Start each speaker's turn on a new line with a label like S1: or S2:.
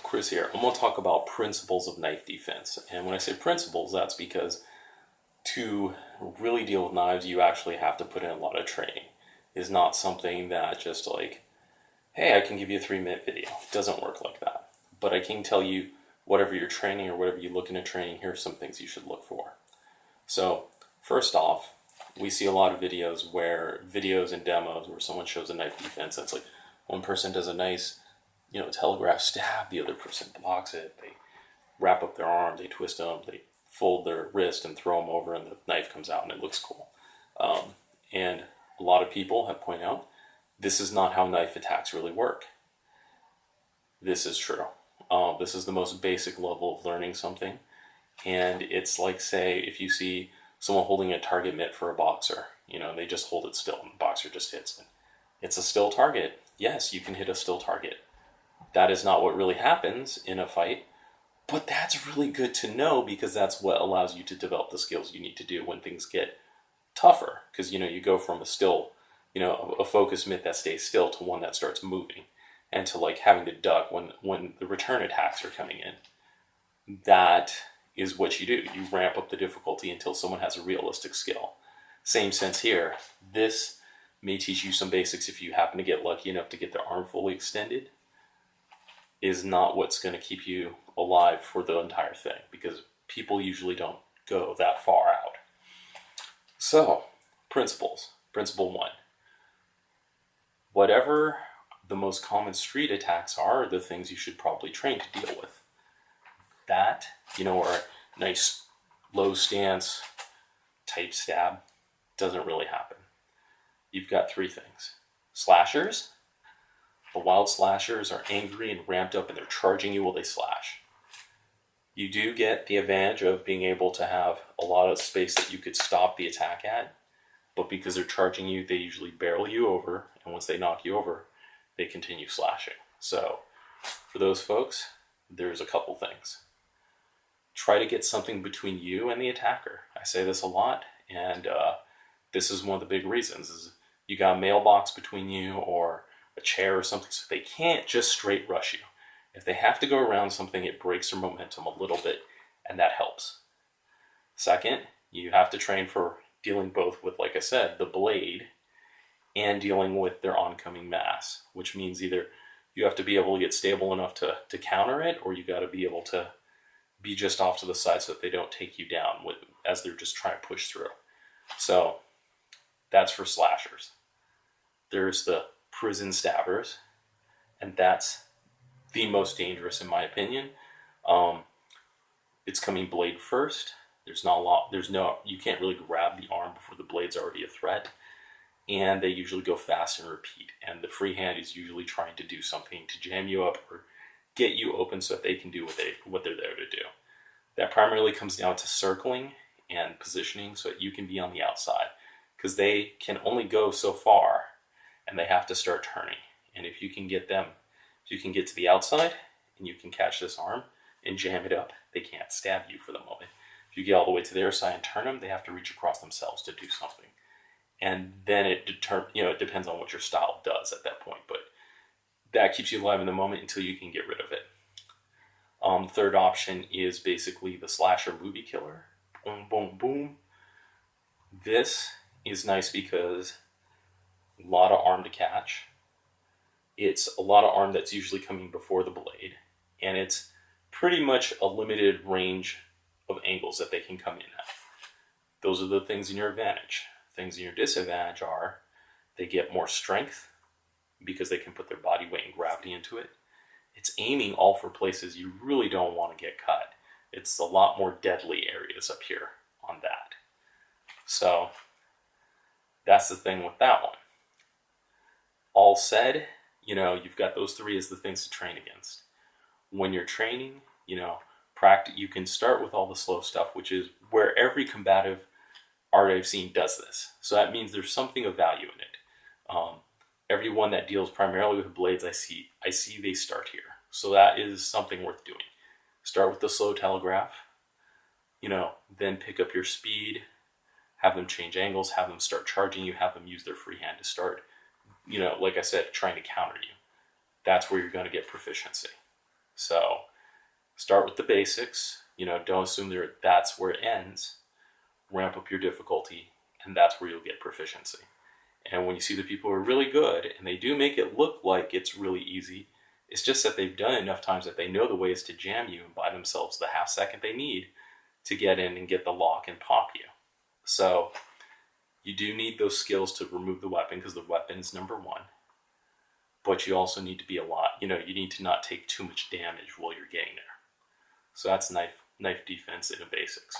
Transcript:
S1: Chris here. I'm going to talk about principles of knife defense. And when I say principles, that's because to really deal with knives, you actually have to put in a lot of training. It's not something that just like, hey, I can give you a 3-minute video. It doesn't work like that. But I can tell you whatever you're training or whatever you look into training, here are some things you should look for. So first off, we see a lot of videos and demos where someone shows a knife defense. That's like one person does a nice, telegraph stab, the other person blocks it. They wrap up their arm, they twist them, they fold their wrist and throw them over, and the knife comes out and it looks cool. And a lot of people have pointed out this is not how knife attacks really work. This is true. This is the most basic level of learning something. And it's like, say, if you see someone holding a target mitt for a boxer, they just hold it still and the boxer just hits it. It's a still target. Yes, you can hit a still target. That is not what really happens in a fight, but that's really good to know because that's what allows you to develop the skills you need to do when things get tougher. Because, you go from a focus mitt that stays still to one that starts moving, and to like having to duck when the return attacks are coming in. That is what you do. You ramp up the difficulty until someone has a realistic skill. Same sense here. This may teach you some basics if you happen to get lucky enough to get their arm fully extended. Is not what's going to keep you alive for the entire thing, because people usually don't go that far out. So, principles. Principle 1. Whatever the most common street attacks are the things you should probably train to deal with. That, or a nice low stance type stab doesn't really happen. You've got 3 things. Slashers. The wild slashers are angry and ramped up and they're charging you while they slash. You do get the advantage of being able to have a lot of space that you could stop the attack at, but because they're charging you, they usually barrel you over, and once they knock you over, they continue slashing. So, for those folks, there's a couple things. Try to get something between you and the attacker. I say this a lot, and this is one of the big reasons, is you got a mailbox between you or a chair or something, so they can't just straight rush you. If they have to go around something, it breaks their momentum a little bit, and that helps. Second, you have to train for dealing both with, like I said, the blade and dealing with their oncoming mass, which means either you have to be able to get stable enough to counter it, or you got to be able to be just off to the side so that they don't take you down as they're just trying to push through. So that's for slashers. There's the prison stabbers, and that's the most dangerous in my opinion. It's coming blade first. You can't really grab the arm before the blade's already a threat, and they usually go fast and repeat, and the free hand is usually trying to do something to jam you up or get you open so that they can do what they're there to do. That primarily comes down to circling and positioning so that you can be on the outside, because they can only go so far and they have to start turning. And if you can get to the outside and you can catch this arm and jam it up, they can't stab you for the moment. If you get all the way to their side and turn them, they have to reach across themselves to do something. And then it depends on what your style does at that point, but that keeps you alive in the moment until you can get rid of it. Third option is basically the slasher movie killer. Boom, boom, boom. This is nice because a lot of arm to catch. It's a lot of arm that's usually coming before the blade, and it's pretty much a limited range of angles that they can come in at. Those are the things in your advantage. Things in your disadvantage are they get more strength because they can put their body weight and gravity into it. It's aiming all for places you really don't want to get cut. It's a lot more deadly areas up here on that. So that's the thing with that one. All said, you've got those 3 as the things to train against. When you're training, you can start with all the slow stuff, which is where every combative art I've seen does this. So that means there's something of value in it. Everyone that deals primarily with blades, I see they start here. So that is something worth doing. Start with the slow telegraph, then pick up your speed, have them change angles, have them start charging you, have them use their free hand to start, like I said, trying to counter you. That's where you're going to get proficiency. So start with the basics. Don't assume that's where it ends. Ramp up your difficulty, and that's where you'll get proficiency. And when you see the people who are really good, and they do make it look like it's really easy, it's just that they've done it enough times that they know the ways to jam you and buy themselves the half second they need to get in and get the lock and pop you. So you do need those skills to remove the weapon, because the weapon is number one. But you also need to be you need to not take too much damage while you're getting there. So that's knife defense in the basics.